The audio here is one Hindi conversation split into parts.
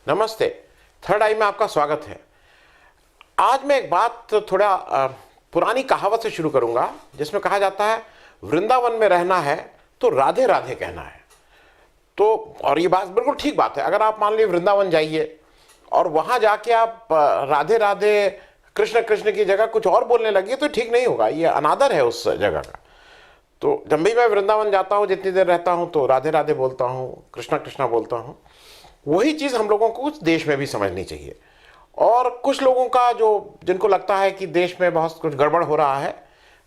नमस्ते। थर्ड आई में आपका स्वागत है। आज मैं एक बात थोड़ा पुरानी कहावत से शुरू करूंगा, जिसमें कहा जाता है वृंदावन में रहना है तो राधे राधे कहना है। तो और ये बात बिल्कुल ठीक बात है। अगर आप मान लीजिए वृंदावन जाइए और वहां जाके आप राधे राधे कृष्ण कृष्ण की जगह कुछ और बोलने लगिए तो ठीक नहीं होगा, ये अनादर है उस जगह का। तो जब भी मैं वृंदावन जाता हूँ, जितनी देर रहता हूँ, तो राधे राधे बोलता हूँ, कृष्णा कृष्णा बोलता हूँ। वही चीज़ हम लोगों को कुछ देश में भी समझनी चाहिए। और कुछ लोगों का जिनको लगता है कि देश में बहुत कुछ गड़बड़ हो रहा है,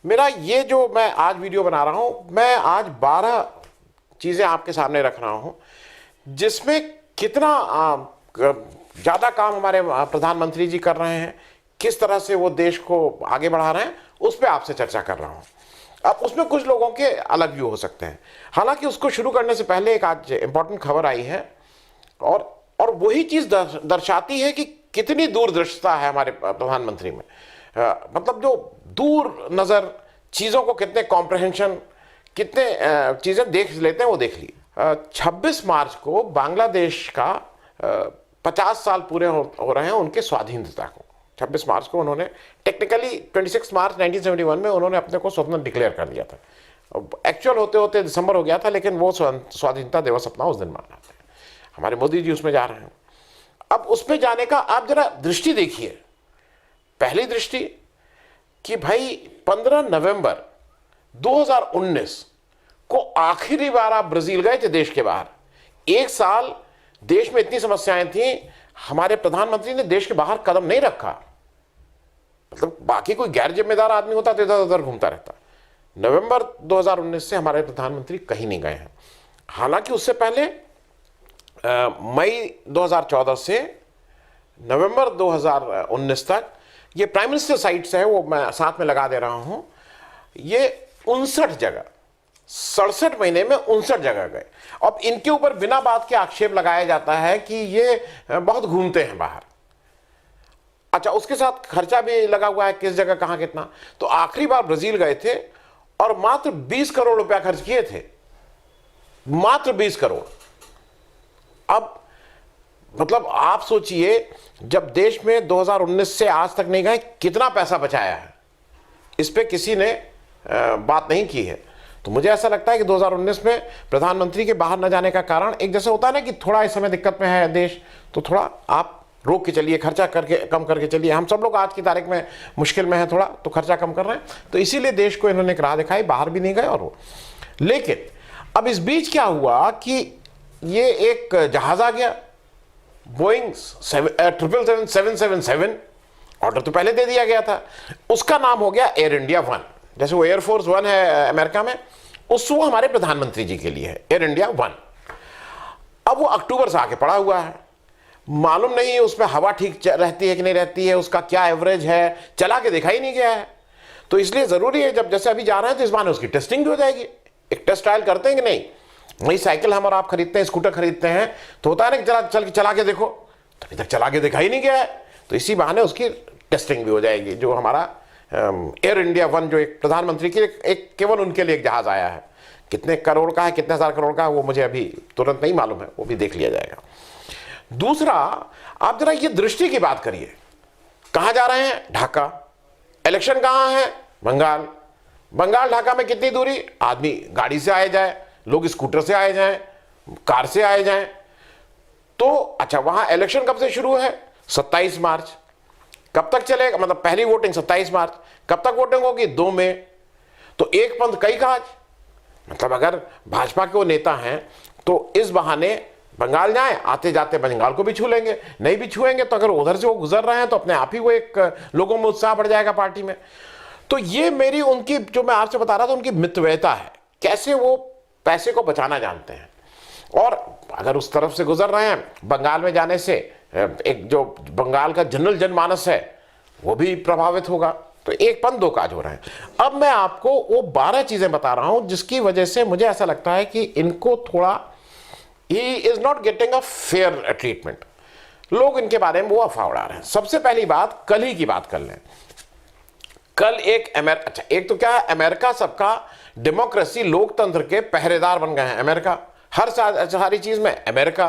मेरा ये जो मैं आज वीडियो बना रहा हूँ, मैं आज 12 चीज़ें आपके सामने रख रहा हूँ जिसमें कितना ज़्यादा काम हमारे प्रधानमंत्री जी कर रहे हैं, किस तरह से वो देश को आगे बढ़ा रहे हैं, उस पर आपसे चर्चा कर रहा हूँ। अब उसमें कुछ लोगों के अलग व्यू हो सकते हैं। हालांकि उसको शुरू करने से पहले एक आज इंपॉर्टेंट खबर आई है और वही चीज़ दर्शाती है कि कितनी दूरदृष्टता है हमारे प्रधानमंत्री में। मतलब जो दूर नज़र चीज़ों को, कितने कॉम्प्रहेंशन, कितने चीज़ें देख लेते हैं, वो देख ली। 26 मार्च को बांग्लादेश का 50 साल पूरे हो रहे हैं उनके स्वाधीनता को। 26 मार्च को उन्होंने टेक्निकली 26 मार्च 1971 में उन्होंने अपने को स्वतंत्र डिक्लेयर कर दिया था। एक्चुअल होते होते दिसंबर हो गया था, लेकिन वो स्वाधीनता दिवस अपना उस दिन मनाते हैं। हमारे मोदी जी उसमें जा रहे हैं। अब उसमें जाने का आप जरा दृष्टि देखिए। पहली दृष्टि कि भाई 15 नवंबर 2019 को आखिरी बार आप ब्राजील गए थे देश के बाहर। एक साल देश में इतनी समस्याएं थी, हमारे प्रधानमंत्री ने देश के बाहर कदम नहीं रखा। मतलब बाकी कोई गैर जिम्मेदार आदमी होता तो इधर उधर घूमता रहता। नवंबर 2019 से हमारे प्रधानमंत्री कहीं नहीं गए हैं। हालांकि उससे पहले मई 2014 से नवंबर 2019 तक ये प्राइम मिनिस्टर साइट्स है, वो मैं साथ में लगा दे रहा हूं। ये 59 जगह, 67 महीने में 59 जगह गए। अब इनके ऊपर बिना बात के आक्षेप लगाया जाता है कि ये बहुत घूमते हैं बाहर। अच्छा, उसके साथ खर्चा भी लगा हुआ है, किस जगह कहां कितना। तो आखिरी बार ब्राजील गए थे और मात्र 20 करोड़ रुपया खर्च किए थे, मात्र 20 करोड़। अब मतलब आप सोचिए, जब देश में 2019 से आज तक नहीं गए, कितना पैसा बचाया है, इस पे किसी ने बात नहीं की है। तो मुझे ऐसा लगता है कि 2019 में प्रधानमंत्री के बाहर न जाने का कारण, एक जैसे होता है ना कि थोड़ा इस समय दिक्कत में है देश, तो थोड़ा आप रोक के चलिए, खर्चा करके कम करके चलिए। हम सब लोग आज की तारीख में मुश्किल में है थोड़ा, तो खर्चा कम कर रहे हैं। तो इसीलिए देश को इन्होंने एक राह दिखाई, बाहर भी नहीं गए और वो। लेकिन अब इस बीच क्या हुआ कि ये एक जहाज आ गया, बोइंग 777-777। ऑर्डर तो पहले दे दिया गया था, उसका नाम हो गया एयर इंडिया 1। जैसे वो एयरफोर्स 1 है अमेरिका में, वो हमारे प्रधानमंत्री जी के लिए है एयर इंडिया 1। अब वो अक्टूबर से आके पड़ा हुआ है, मालूम नहीं उसमें हवा ठीक रहती है कि नहीं रहती है, उसका क्या एवरेज है, चला के देखा ही नहीं गया है। तो इसलिए जरूरी है, जब जैसे अभी जा रहे हैं तो इस बार उसकी टेस्टिंग भी हो जाएगी। एक टेस्ट ट्रायल करते हैं कि नहीं, वही साइकिल हम और आप खरीदते हैं, स्कूटर खरीदते हैं, तो होता है ना कि चला के देखो, तो अभी तक चला के देखा ही नहीं गया है। तो इसी बहाने उसकी टेस्टिंग भी हो जाएगी। जो हमारा एयर इंडिया 1, जो एक प्रधानमंत्री की एक केवल उनके लिए एक जहाज आया है, कितने करोड़ का है, कितने हजार करोड़ का है, वो मुझे अभी तुरंत नहीं मालूम है, वो भी देख लिया जाएगा। दूसरा, आप जरा ये दृष्टि की बात करिए। कहां जा रहे हैं? ढाका। इलेक्शन कहां है? बंगाल। बंगाल ढाका में कितनी दूरी? आदमी गाड़ी से आए जाए, लोग स्कूटर से आए जाएं, कार से आए जाएं। तो अच्छा, वहां इलेक्शन कब से शुरू है? 27 मार्च। कब तक चलेगा? मतलब पहली वोटिंग 27 मार्च, कब तक वोटिंग होगी? 2 मई। तो एक पंथ कई काज। मतलब अगर भाजपा के वो नेता हैं तो इस बहाने बंगाल जाएं, आते जाते बंगाल को भी छू लेंगे। नहीं भी छुएंगे तो अगर उधर से वो गुजर रहे हैं तो अपने आप ही वो एक लोगों में उत्साह बढ़ जाएगा पार्टी में। तो ये मेरी उनकी, जो मैं आपसे बता रहा था, उनकी मितव्ययता है, कैसे वो पैसे को बचाना जानते हैं। और अगर उस तरफ से गुजर रहे हैं, बंगाल में जाने से एक जो बंगाल का जनरल जनमानस है वो भी प्रभावित होगा। तो एक पंथ दो काज हो रहे हैं। अब मैं आपको वो 12 चीजें बता रहा हूं जिसकी वजह से मुझे ऐसा लगता है कि इनको थोड़ा, he is not getting a fair treatment. लोग इनके बारे में वो अफवाह उड़ा रहे हैं। सबसे पहली बात, कल ही की बात कर लें। कल एक तो क्या है, अमेरिका सबका डेमोक्रेसी, लोकतंत्र के पहरेदार बन गए हैं। अमेरिका हर सारी चीज में अमेरिका।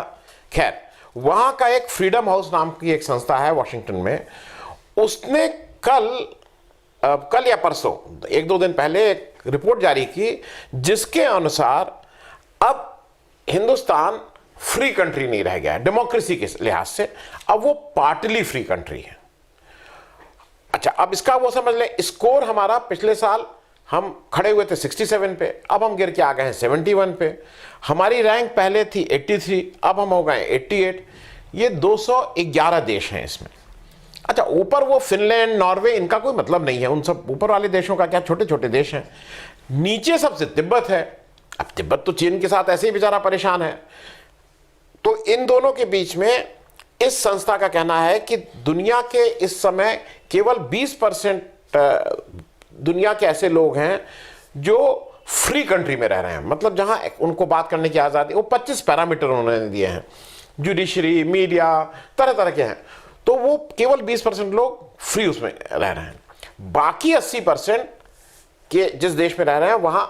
खैर, वहां का एक फ्रीडम हाउस नाम की एक संस्था है वॉशिंगटन में, उसने कल या परसों, एक दो दिन पहले एक रिपोर्ट जारी की जिसके अनुसार अब हिंदुस्तान फ्री कंट्री नहीं रह गया है डेमोक्रेसी के लिहाज से, अब वो पार्टली फ्री कंट्री है। अच्छा, अब इसका वो समझ लें, स्कोर हमारा पिछले साल हम खड़े हुए थे 67 पे, अब हम गिर के आ गए हैं 71 पे। हमारी रैंक पहले थी 83, अब हम हो गए 88। ये 211 देश हैं इसमें। अच्छा, ऊपर वो फिनलैंड, नॉर्वे, इनका कोई मतलब नहीं है, उन सब ऊपर वाले देशों का क्या, छोटे छोटे देश हैं। नीचे सबसे तिब्बत है। अब तिब्बत तो चीन के साथ ऐसे ही बेचारा परेशान है। तो इन दोनों के बीच में इस संस्था का कहना है कि दुनिया के इस समय केवल 20% दुनिया के ऐसे लोग हैं जो फ्री कंट्री में रह रहे हैं, मतलब जहां उनको बात करने की आज़ादी, वो 25 पैरामीटर उन्होंने दिए हैं, जुडिशरी, मीडिया, तरह तरह के हैं, तो वो केवल 20% लोग फ्री उसमें रह रहे हैं। बाकी 80% के जिस देश में रह रहे हैं वहां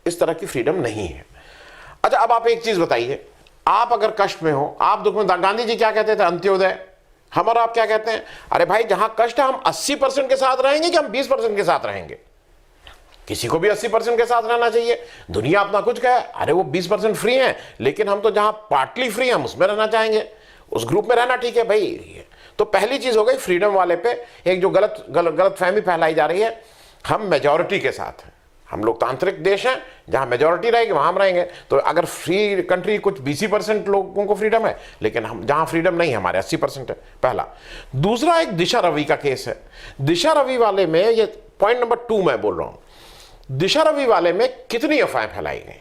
इस तरह की फ्रीडम नहीं है। अच्छा, अब आप एक चीज बताइए, आप अगर कष्ट में हो, आप दुख में, गांधी जी क्या कहते थे, अंत्योदय। हम और आप क्या कहते हैं, अरे भाई जहां कष्ट है हम 80% के साथ रहेंगे कि हम 20% के साथ रहेंगे। किसी को भी 80% के साथ रहना चाहिए। दुनिया अपना कुछ कहे, अरे वो 20% फ्री हैं, लेकिन हम तो जहां पार्टली फ्री हैं हम उसमें रहना चाहेंगे, उस ग्रुप में रहना ठीक है भाई। तो पहली चीज हो गई फ्रीडम वाले पे एक जो गलत फहमी फैलाई जा रही है, हम मेजॉरिटी के साथ हैं, हम लोकतांत्रिक देश हैं, जहां मेजॉरिटी रहेगी वहां हम रहेंगे। तो अगर फ्री कंट्री कुछ 20% लोगों को फ्रीडम है, लेकिन हम जहां फ्रीडम नहीं है हमारे 80% है, पहला। दूसरा एक दिशा रवि का केस है। दिशा रवि वाले में, ये पॉइंट नंबर 2 मैं बोल रहा हूं, दिशा रवि वाले में कितनी अफवाहें फैलाई गई।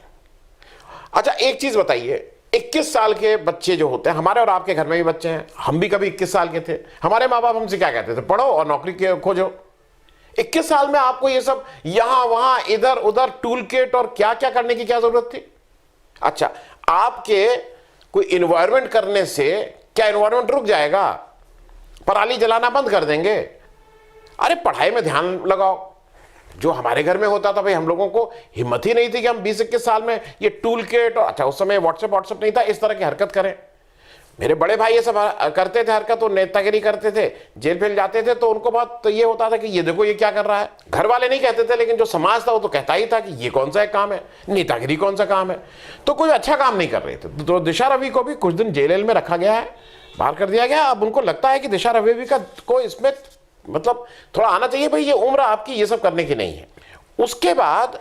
अच्छा, एक चीज बताइए, 21 साल के बच्चे जो होते हैं, हमारे और आपके घर में भी बच्चे हैं, हम भी कभी 21 साल के थे, हमारे माँ बाप हमसे क्या कहते थे, पढ़ो और नौकरी खोजो। 21 साल में आपको ये सब यहां वहां इधर उधर टूल किट और क्या क्या करने की क्या जरूरत थी। अच्छा, आपके कोई इन्वायरमेंट करने से क्या इन्वायरमेंट रुक जाएगा, पराली जलाना बंद कर देंगे? अरे पढ़ाई में ध्यान लगाओ। जो हमारे घर में होता था भाई, हम लोगों को हिम्मत ही नहीं थी कि हम 20-21 साल में ये टूल किट, और अच्छा उस समय व्हाट्सएप नहीं था, इस तरह की हरकत करें। मेरे बड़े भाई ये सब करते थे हरकत, वो नेतागिरी करते थे, जेल फेल जाते थे, तो उनको बहुत तो ये होता था कि ये देखो ये क्या कर रहा है। घर वाले नहीं कहते थे, लेकिन जो समाज था वो तो कहता ही था कि ये कौन सा एक काम है, नेतागिरी कौन सा काम है। तो कोई अच्छा काम नहीं कर रहे थे। तो दिशा रवि को भी कुछ दिन जेल में रखा गया है, बाहर कर दिया गया। अब उनको लगता है कि दिशा रवि का को इसमें मतलब थोड़ा आना चाहिए, भाई ये उम्र आपकी ये सब करने की नहीं है। उसके बाद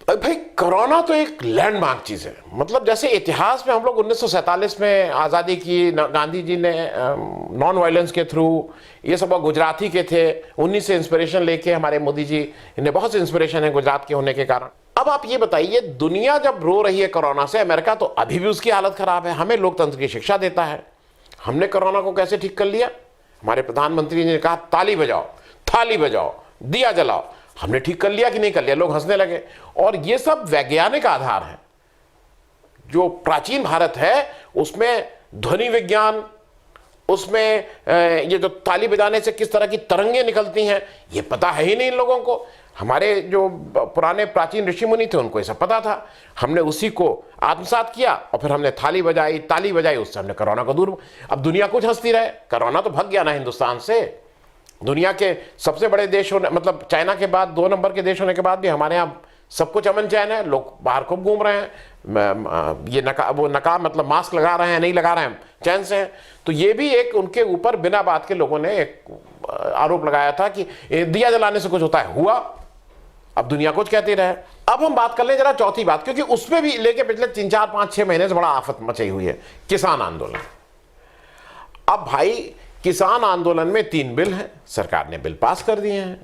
भाई कोरोना तो एक लैंडमार्क चीज है, मतलब जैसे इतिहास में हम लोग 1947 में आज़ादी की, गांधी जी ने नॉन वायलेंस के थ्रू, ये सब गुजराती के थे, उन्हीं से इंस्पिरेशन लेके हमारे मोदी जी, इन्हें बहुत सी इंस्पिरेशन है गुजरात के होने के कारण। अब आप ये बताइए, दुनिया जब रो रही है कोरोना से, अमेरिका तो अभी भी उसकी हालत खराब है, हमें लोकतंत्र की शिक्षा देता है। हमने कोरोना को कैसे ठीक कर लिया? हमारे प्रधानमंत्री ने कहा ताली बजाओ, थाली बजाओ, दिया जलाओ। हमने ठीक कर लिया कि नहीं कर लिया? लोग हंसने लगे। और ये सब वैज्ञानिक आधार है। जो प्राचीन भारत है उसमें ध्वनि विज्ञान, उसमें ये जो ताली बजाने से किस तरह की तरंगें निकलती हैं, ये पता है ही नहीं इन लोगों को। हमारे जो पुराने प्राचीन ऋषि मुनि थे उनको ये सब पता था। हमने उसी को आत्मसात किया और फिर हमने थाली बजाई, ताली बजाई, उससे हमने कोरोना को दूर। अब दुनिया कुछ हंसती रहे, कोरोना तो भाग गया ना हिंदुस्तान से। दुनिया के सबसे बड़े देश होने, मतलब चाइना के बाद 2 नंबर के देश होने के बाद भी हमारे यहाँ सब कुछ अमन चैन है। लोग बाहर खूब घूम रहे हैं, ये नकाब मतलब मास्क लगा रहे हैं, नहीं लगा रहे हैं, चैन से हैं। तो ये भी एक उनके ऊपर बिना बात के लोगों ने एक आरोप लगाया था कि दिया जलाने से कुछ होता है, हुआ। अब दुनिया कुछ कहती रहे। अब हम बात कर लें जरा चौथी बात, क्योंकि उसमें भी लेके पिछले 3, 4, 5, 6 महीने से बड़ा आफत मची हुई है, किसान आंदोलन। अब भाई किसान आंदोलन में 3 बिल हैं, सरकार ने बिल पास कर दिए हैं।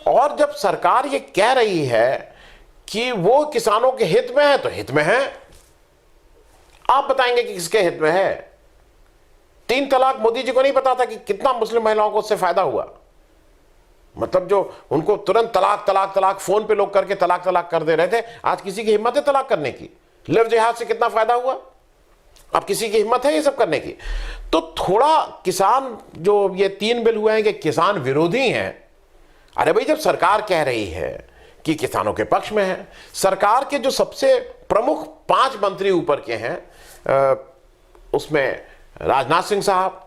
और जब सरकार ये कह रही है कि वो किसानों के हित में है, तो हित में है। आप बताएंगे कि किसके हित में है? 3 तलाक मोदी जी को नहीं पता था कि कितना मुस्लिम महिलाओं को उससे फायदा हुआ। मतलब जो उनको तुरंत तलाक तलाक तलाक फोन पे लोग करके तलाक तलाक कर दे रहे थे, आज किसी की हिम्मत है तलाक करने की? लिव जिहाद से कितना फायदा हुआ? अब किसी की हिम्मत है ये सब करने की? तो थोड़ा किसान, जो ये 3 बिल हुए हैं कि किसान विरोधी हैं। अरे भाई, जब सरकार कह रही है कि किसानों के पक्ष में है, सरकार के जो सबसे प्रमुख 5 मंत्री ऊपर के हैं, उसमें राजनाथ सिंह साहब,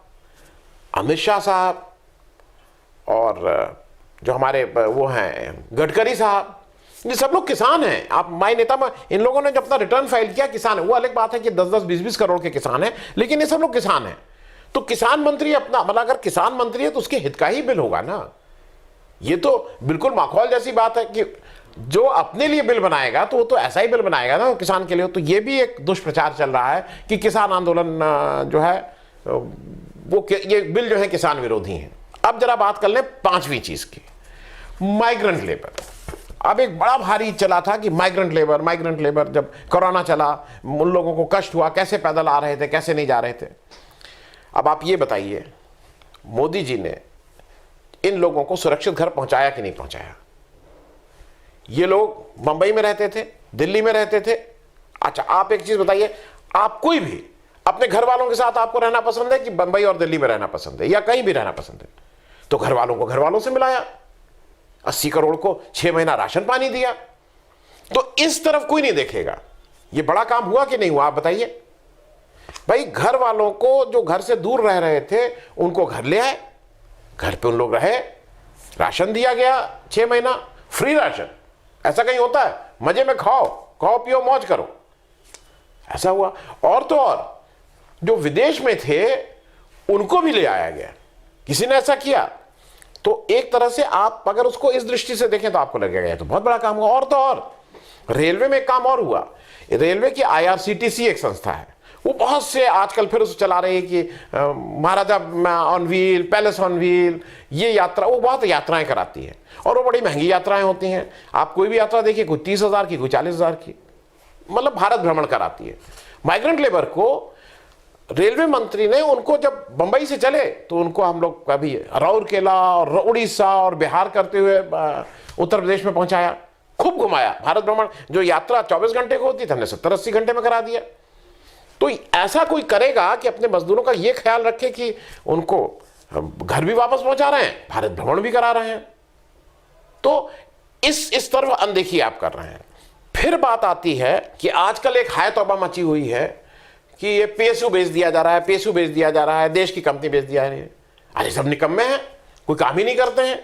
अमित शाह साहब और जो हमारे वो हैं गडकरी साहब, ये सब लोग किसान हैं। आप माय नेता में इन लोगों ने जब अपना रिटर्न फाइल किया, किसान है, वो अलग बात है कि 10-10, 20-20 करोड़ के किसान हैं, लेकिन ये सब लोग किसान हैं। तो किसान मंत्री अपना, मतलब अगर किसान मंत्री है तो उसके हित का ही बिल होगा ना। ये तो बिल्कुल माखौल जैसी बात है कि जो अपने लिए बिल बनाएगा तो वो तो ऐसा ही बिल बनाएगा ना किसान के लिए। तो ये भी एक दुष्प्रचार चल रहा है कि किसान आंदोलन जो है वो ये बिल जो है किसान विरोधी है। अब जरा बात कर लें पांचवी चीज की, माइग्रेंट लेबर। अब एक बड़ा भारी चला था कि माइग्रेंट लेबर, जब कोरोना चला उन लोगों को कष्ट हुआ, कैसे पैदल आ रहे थे, कैसे नहीं जा रहे थे। अब आप ये बताइए, मोदी जी ने इन लोगों को सुरक्षित घर पहुंचाया कि नहीं पहुंचाया? ये लोग मुंबई में रहते थे, दिल्ली में रहते थे। अच्छा, आप एक चीज बताइए, आप कोई भी अपने घर वालों के साथ आपको रहना पसंद है कि मुंबई और दिल्ली में रहना पसंद है, या कहीं भी रहना पसंद है? तो घर वालों को घर वालों से मिलाया, 80 करोड़ को 6 महीना राशन पानी दिया। तो इस तरफ कोई नहीं देखेगा। ये बड़ा काम हुआ कि नहीं हुआ, आप बताइए भाई। घर वालों को जो घर से दूर रह रहे थे उनको घर ले आए, घर पे उन लोग रहे, राशन दिया गया 6 महीना, फ्री राशन। ऐसा कहीं होता है? मजे में खाओ पियो मौज करो, ऐसा हुआ। और तो और जो विदेश में थे उनको भी ले आया गया, किसी ने ऐसा किया। तो एक तरह से आप अगर उसको इस दृष्टि से देखें तो आपको लगेगा तो बहुत बड़ा काम हुआ। और तो और रेलवे में एक काम और हुआ। रेलवे की IRCTC एक संस्था है, वो बहुत से आजकल फिर उसे चला रही है कि Maharaja on wheel, palace on wheel, ये यात्रा, वो बहुत यात्राएं कराती है और वो बड़ी महंगी यात्राएं होती हैं। आप कोई भी यात्रा देखिए, कोई 30,000 की, कोई 40,000 की, मतलब भारत भ्रमण कराती है। माइग्रेंट लेबर को रेलवे मंत्री ने, उनको जब बंबई से चले तो उनको हम लोग कभी राउरकेला और उड़ीसा और बिहार करते हुए उत्तर प्रदेश में पहुंचाया, खूब घुमाया। भारत भ्रमण जो यात्रा 24 घंटे को होती थी, हमने 70-80 घंटे में करा दिया। तो ऐसा कोई करेगा कि अपने मजदूरों का ये ख्याल रखे कि उनको घर भी वापस पहुंचा रहे हैं, भारत भ्रमण भी करा रहे हैं? तो इस तरफ अनदेखी आप कर रहे हैं। फिर बात आती है कि आजकल एक हाय तौबा मची हुई है कि ये PSU बेच दिया जा रहा है, PSU बेच दिया जा रहा है, देश की कंपनी बेच दिया है। अरे सब निकम्मे हैं, कोई काम ही नहीं करते हैं।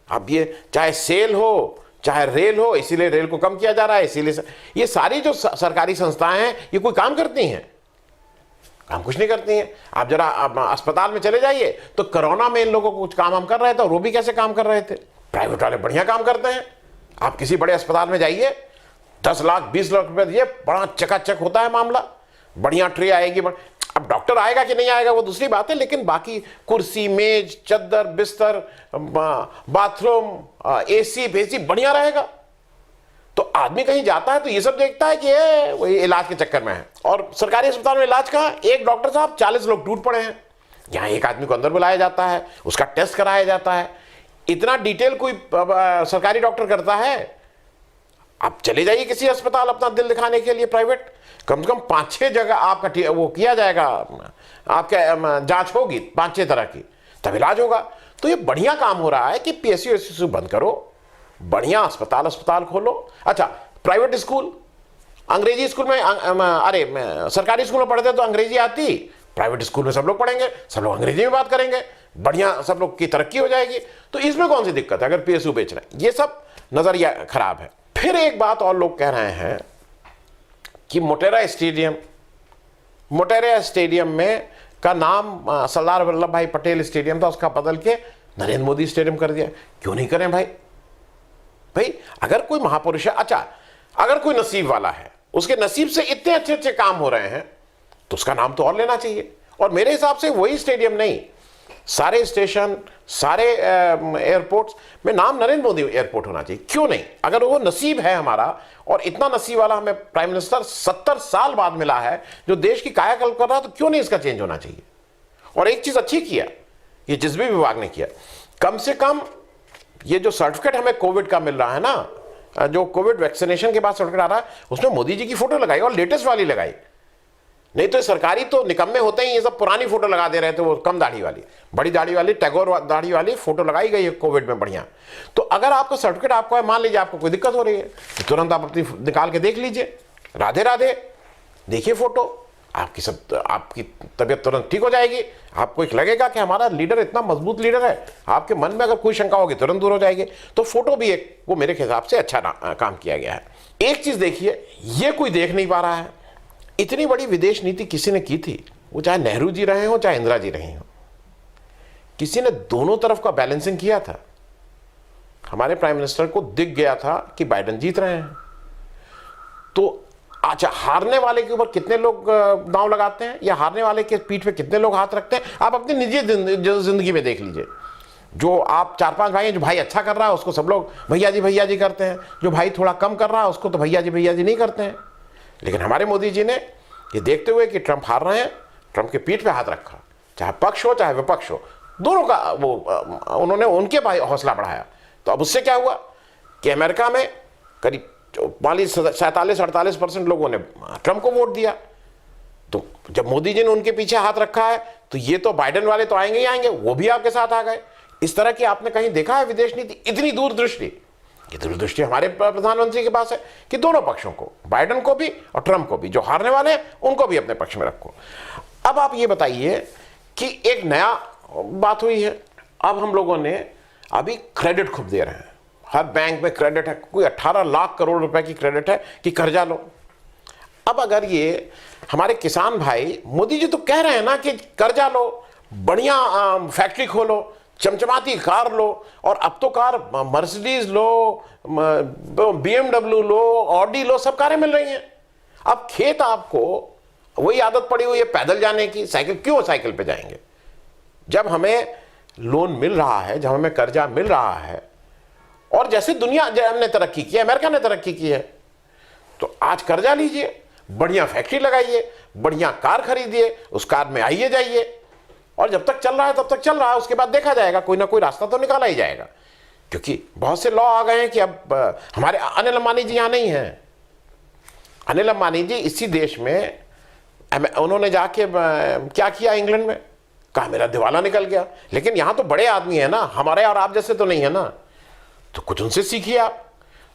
अब ये चाहे सेल हो चाहे रेल हो, इसीलिए रेल को कम किया जा रहा है, इसीलिए ये सारी जो सरकारी संस्थाएं हैं ये कोई काम करती हैं? काम कुछ नहीं करती हैं। आप जरा अस्पताल में चले जाइए तो कोरोना में इन लोगों को कुछ काम हम कर रहे थे और वो भी कैसे काम कर रहे थे। प्राइवेट वाले बढ़िया काम करते हैं। आप किसी बड़े अस्पताल में जाइए, 10 लाख 20 लाख रुपए दिए, बड़ा चकाचक होता है मामला, बढ़िया ट्रे आएगी। अब डॉक्टर आएगा कि नहीं आएगा वो दूसरी बात है, लेकिन बाकी कुर्सी, मेज, चद्दर, बिस्तर, बाथरूम, AC भेसी बढ़िया रहेगा। तो आदमी कहीं जाता है तो ये सब देखता है कि ये वही इलाज के चक्कर में है। और सरकारी अस्पताल में इलाज का एक डॉक्टर साहब 40 लोग टूट पड़े हैं। यहाँ एक आदमी को अंदर बुलाया जाता है, उसका टेस्ट कराया जाता है। इतना डिटेल कोई सरकारी डॉक्टर करता है? आप चले जाइए किसी अस्पताल अपना दिल दिखाने के लिए प्राइवेट, कम से कम 5-6 जगह आपका वो किया जाएगा, आपका जांच होगी 5-6 तरह की, तब इलाज होगा। तो ये बढ़िया काम हो रहा है कि PSU बंद करो, बढ़िया अस्पताल खोलो। अच्छा, प्राइवेट स्कूल, अंग्रेजी स्कूल में अरे सरकारी स्कूल में पढ़ते तो अंग्रेजी आती, प्राइवेट स्कूल में सब लोग पढ़ेंगे, सब लोग अंग्रेजी में बात करेंगे, बढ़िया सब लोग की तरक्की हो जाएगी। तो इसमें कौन सी दिक्कत है अगर PSU बेच रहे हैं? ये सब नजरिया खराब है। फिर एक बात और लोग कह रहे हैं कि मोटेरा स्टेडियम में का नाम सरदार वल्लभ भाई पटेल स्टेडियम था, उसका बदल के नरेंद्र मोदी स्टेडियम कर दिया। क्यों नहीं करें भाई? अगर कोई महापुरुष है, अच्छा अगर कोई नसीब वाला है, उसके नसीब से इतने अच्छे अच्छे काम हो रहे हैं तो उसका नाम तो और लेना चाहिए। और मेरे हिसाब से वही स्टेडियम नहीं, सारे स्टेशन, सारे एयरपोर्ट्स में नाम नरेंद्र मोदी एयरपोर्ट होना चाहिए। क्यों नहीं? अगर वो नसीब है हमारा, और इतना नसीब वाला हमें प्राइम मिनिस्टर 70 साल बाद मिला है जो देश की कायाकल्प कर रहा है, तो क्यों नहीं इसका चेंज होना चाहिए? और एक चीज अच्छी किया ये जिस भी विभाग ने किया, कम से कम ये जो सर्टिफिकेट हमें कोविड का मिल रहा है ना, जो कोविड वैक्सीनेशन के बाद सर्टिफिकेट आ रहा है, उसमें मोदी जी की फोटो लगाई और लेटेस्ट वाली लगाई। नहीं तो सरकारी तो निकम्मे होते ही ये सब पुरानी फोटो लगा दे रहे थे, वो कम दाढ़ी वाली, बड़ी दाढ़ी वाली, टैगोर दाढ़ी वाली फोटो लगाई गई है कोविड में बढ़िया। तो अगर आपका सर्टिफिकेट आपको है, मान लीजिए आपको कोई दिक्कत हो रही है, तो तुरंत आप अपनी निकाल के देख लीजिए, राधे राधे, देखिए फोटो, आपकी तबीयत तुरंत ठीक हो जाएगी। आपको एक लगेगा कि हमारा लीडर इतना मजबूत लीडर है, आपके मन में अगर कोई शंका होगी तुरंत दूर हो जाएगी। तो फोटो भी एक वो मेरे हिसाब से अच्छा काम किया गया है। एक चीज देखिए, ये कोई देख नहीं पा रहा है, इतनी बड़ी विदेश नीति किसी ने की थी, वो चाहे नेहरू जी रहे हो चाहे इंदिरा जी रही हो, किसी ने दोनों तरफ का बैलेंसिंग किया था। हमारे प्राइम मिनिस्टर को दिख गया था कि बाइडेन जीत रहे हैं, तो अच्छा हारने वाले के ऊपर कितने लोग दांव लगाते हैं या हारने वाले के पीठ पे कितने लोग हाथ रखते हैं, आप अपनी निजी जिंदगी में देख लीजिए। जो आप 4-5 भाई हैं, जो भाई अच्छा कर रहा है उसको सब लोग भैया जी करते हैं, जो भाई थोड़ा कम कर रहा है उसको तो भैया जी नहीं करते हैं। लेकिन हमारे मोदी जी ने ये देखते हुए कि ट्रंप हार रहे हैं, ट्रंप के पीठ पे हाथ रखा, चाहे पक्ष हो चाहे विपक्ष हो, दोनों का वो उन्होंने उनके भाई हौसला बढ़ाया। तो अब उससे क्या हुआ कि अमेरिका में करीब 47-48% लोगों ने ट्रंप को वोट दिया। तो जब मोदी जी ने उनके पीछे हाथ रखा है तो ये तो बाइडेन वाले तो आएंगे ही आएंगे, वो भी आपके साथ आ गए। इस तरह की आपने कहीं देखा है विदेश नीति इतनी दूरदृष्टि? ये दूरदृष्टि हमारे प्रधानमंत्री के पास है कि दोनों पक्षों को, बाइडेन को भी और ट्रंप को भी, जो हारने वाले हैं उनको भी अपने पक्ष में रखो। अब आप ये बताइए कि एक नया बात हुई है, अब हम लोगों ने अभी क्रेडिट खूब दे रहे हैं, हर बैंक में क्रेडिट है, कोई 18 लाख करोड़ रुपए की क्रेडिट है कि कर्जा लो। अब अगर ये हमारे किसान भाई, मोदी जी तो कह रहे हैं ना कि कर्जा लो, बढ़िया फैक्ट्री खोलो, चमचमाती कार लो, और अब तो कार मर्सिडीज लो, BMW लो, ऑडी लो, सब कारें मिल रही हैं। अब खेत आपको वही आदत पड़ी हुई है पैदल जाने की, साइकिल क्यों साइकिल पे जाएंगे? जब हमें लोन मिल रहा है, जब हमें कर्जा मिल रहा है, और जैसे दुनिया ने तरक्की की है, अमेरिका ने तरक्की की है, तो आज कर्जा लीजिए, बढ़िया फैक्ट्री लगाइए, बढ़िया कार खरीदिए, उस कार में आइए जाइए, और जब तक चल रहा है तब तक चल रहा है, उसके बाद देखा जाएगा, कोई ना कोई रास्ता तो निकाला ही जाएगा। क्योंकि बहुत से लॉ आ गए हैं कि अब हमारे अनिल अंबानी जी यहां नहीं है। अनिल अंबानी जी इसी देश में उन्होंने जाके क्या किया, इंग्लैंड में कहा मेरा दिवाला निकल गया, लेकिन यहां तो बड़े आदमी है ना, हमारे और आप जैसे तो नहीं है ना, तो कुछ उनसे सीखिए आप।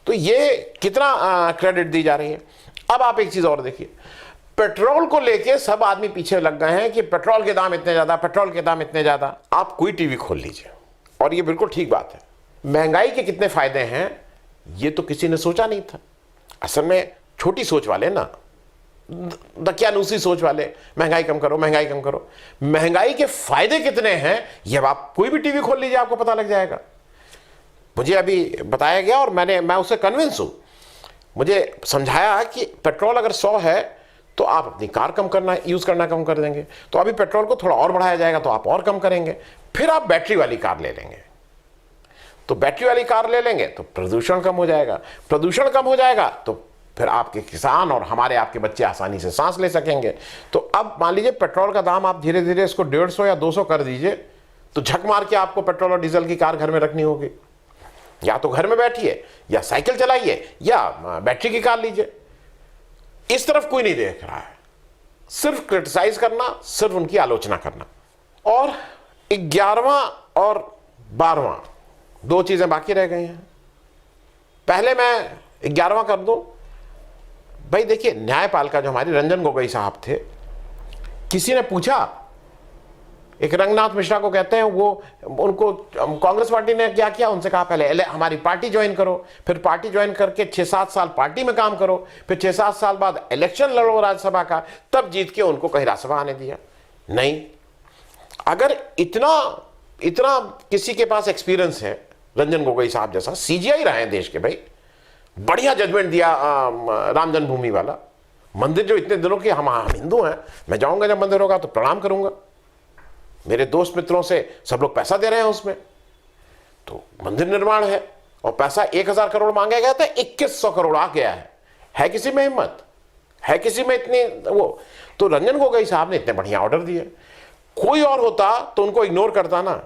तो ये कितना क्रेडिट दी जा रही है। अब आप एक चीज और देखिए, पेट्रोल को लेके सब आदमी पीछे लग गए हैं कि पेट्रोल के दाम इतने ज्यादा, पेट्रोल के दाम इतने ज्यादा। आप कोई टीवी खोल लीजिए और ये बिल्कुल ठीक बात है, महंगाई के कितने फायदे हैं ये तो किसी ने सोचा नहीं था। असल में छोटी सोच वाले ना, दकियानूसी सोच वाले, महंगाई कम करो, महंगाई कम करो। महंगाई के फायदे कितने हैं ये आप कोई भी टीवी खोल लीजिए, आपको पता लग जाएगा। मुझे अभी बताया गया और मैं उससे कन्विंस हूं। मुझे समझाया कि पेट्रोल अगर 100 है तो आप अपनी कार कम करना, यूज करना कम कर देंगे, तो अभी पेट्रोल को थोड़ा और बढ़ाया जाएगा तो आप और कम करेंगे, फिर आप बैटरी वाली कार ले लेंगे। तो बैटरी वाली कार ले लेंगे तो प्रदूषण कम हो जाएगा, प्रदूषण कम हो जाएगा तो फिर आपके किसान और हमारे आपके बच्चे आसानी से सांस ले सकेंगे। तो अब मान लीजिए पेट्रोल का दाम आप धीरे धीरे इसको 150 या 200 कर दीजिए, तो झक मार के आपको पेट्रोल और डीजल की कार घर में रखनी होगी। या तो घर में बैठिए या साइकिल चलाइए या बैटरी की कार लीजिए। इस तरफ कोई नहीं देख रहा है, सिर्फ क्रिटिसाइज करना, सिर्फ उनकी आलोचना करना। और 11वां और 12वां दो चीजें बाकी रह गई हैं। पहले मैं 11वां कर दूं। भाई देखिए, न्यायपालिका जो हमारी रंजन गोगोई साहब थे, किसी ने पूछा, एक रंगनाथ मिश्रा को कहते हैं, वो उनको कांग्रेस पार्टी ने क्या किया, उनसे कहा पहले हमारी पार्टी ज्वाइन करो, फिर पार्टी ज्वाइन करके 6-7 साल पार्टी में काम करो, फिर 6-7 साल बाद इलेक्शन लड़ो राज्यसभा का, तब जीत के उनको कहीं राज्यसभा आने दिया। नहीं, अगर इतना किसी के पास एक्सपीरियंस है, रंजन गोगोई साहब जैसा CGI रहे हैं देश के, भाई बढ़िया जजमेंट दिया राम जन्मभूमि वाला मंदिर, जो इतने दिनों के हम हिंदू हैं, मैं जाऊंगा जब मंदिर होगा तो प्रणाम करूंगा, मेरे दोस्त मित्रों से सब लोग पैसा दे रहे हैं उसमें, तो मंदिर निर्माण है और पैसा 1000 करोड़ मांगा गया था, 2100 करोड़ आ गया है किसी में हिम्मत, है किसी में इतनी वो? तो रंजन गोगोई साहब ने इतने बढ़िया ऑर्डर दिए। कोई और होता तो उनको इग्नोर करता ना।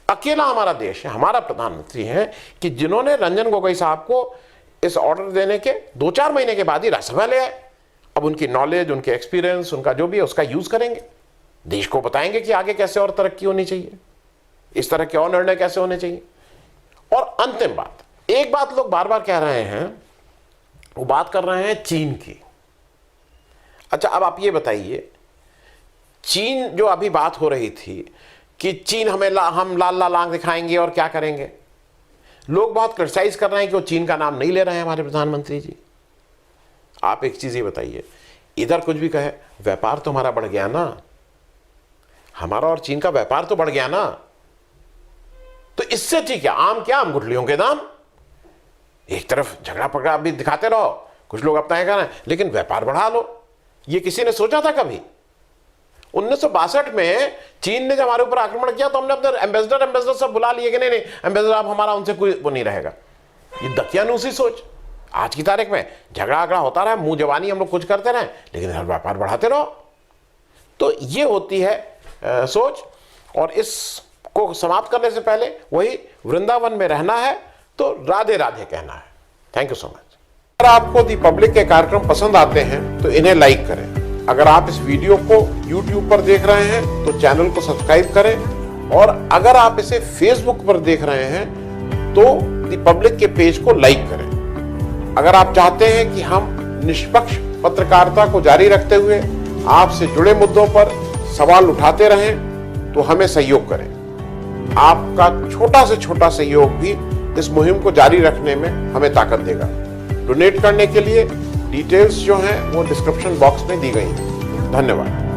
अकेला हमारा देश है, हमारा प्रधानमंत्री है कि जिन्होंने रंजन गोगोई साहब को इस ऑर्डर देने के 2-4 महीने के बाद ही राज्यसभा ले आए। अब उनकी नॉलेज, उनके एक्सपीरियंस, उनका जो भी है उसका यूज करेंगे, देश को बताएंगे कि आगे कैसे और तरक्की होनी चाहिए, इस तरह के और निर्णय कैसे होने चाहिए। और अंतिम बात, एक बात लोग बार बार कह रहे हैं, वो बात कर रहे हैं चीन की। अच्छा, अब आप ये बताइए चीन जो अभी बात हो रही थी कि चीन हम लाल लाल आंख दिखाएंगे और क्या करेंगे, लोग बहुत क्रिटिसाइज कर रहे हैं कि वो चीन का नाम नहीं ले रहे हैं हमारे प्रधानमंत्री जी। आप एक चीज ये बताइए, इधर कुछ भी कहे, व्यापार तो हमारा बढ़ गया ना, हमारा और चीन का व्यापार तो बढ़ गया ना, तो इससे ठीक है आम क्या, आम गुठलियों के दाम। एक तरफ झगड़ा पकड़ा भी दिखाते रहो, कुछ लोग अपना कह रहे हैं, लेकिन व्यापार बढ़ा लो। ये किसी ने सोचा था कभी? 1962 में चीन ने जब हमारे ऊपर आक्रमण किया तो हमने अपने एम्बेसडर सब बुला लिए कि नहीं नहीं एम्बेसडर आप हमारा उनसे कोई वो नहीं रहेगा। ये दकियानूसी सोच। आज की तारीख में झगड़ा आगड़ा होता रहा, मुंह जवानी हम लोग कुछ करते रहे, लेकिन हर व्यापार बढ़ाते रहो। तो ये होती है सोच। और इसको समाप्त करने से पहले वही, वृंदावन में रहना है तो राधे राधे कहना है। Thank you so much. अगर आपको दी पब्लिक के कार्यक्रम पसंद आते हैं तो इन्हें लाइक करें। अगर आप इस वीडियो को YouTube पर देख रहे हैं तो चैनल को सब्सक्राइब करें, और अगर आप इसे Facebook पर देख रहे हैं तो दी पब्लिक के पेज को लाइक करें। अगर आप चाहते हैं कि हम निष्पक्ष पत्रकारिता को जारी रखते हुए आपसे जुड़े मुद्दों पर सवाल उठाते रहें तो हमें सहयोग करें। आपका छोटा से छोटा सहयोग भी इस मुहिम को जारी रखने में हमें ताकत देगा। डोनेट करने के लिए डिटेल्स जो हैं वो डिस्क्रिप्शन बॉक्स में दी गई हैं। धन्यवाद।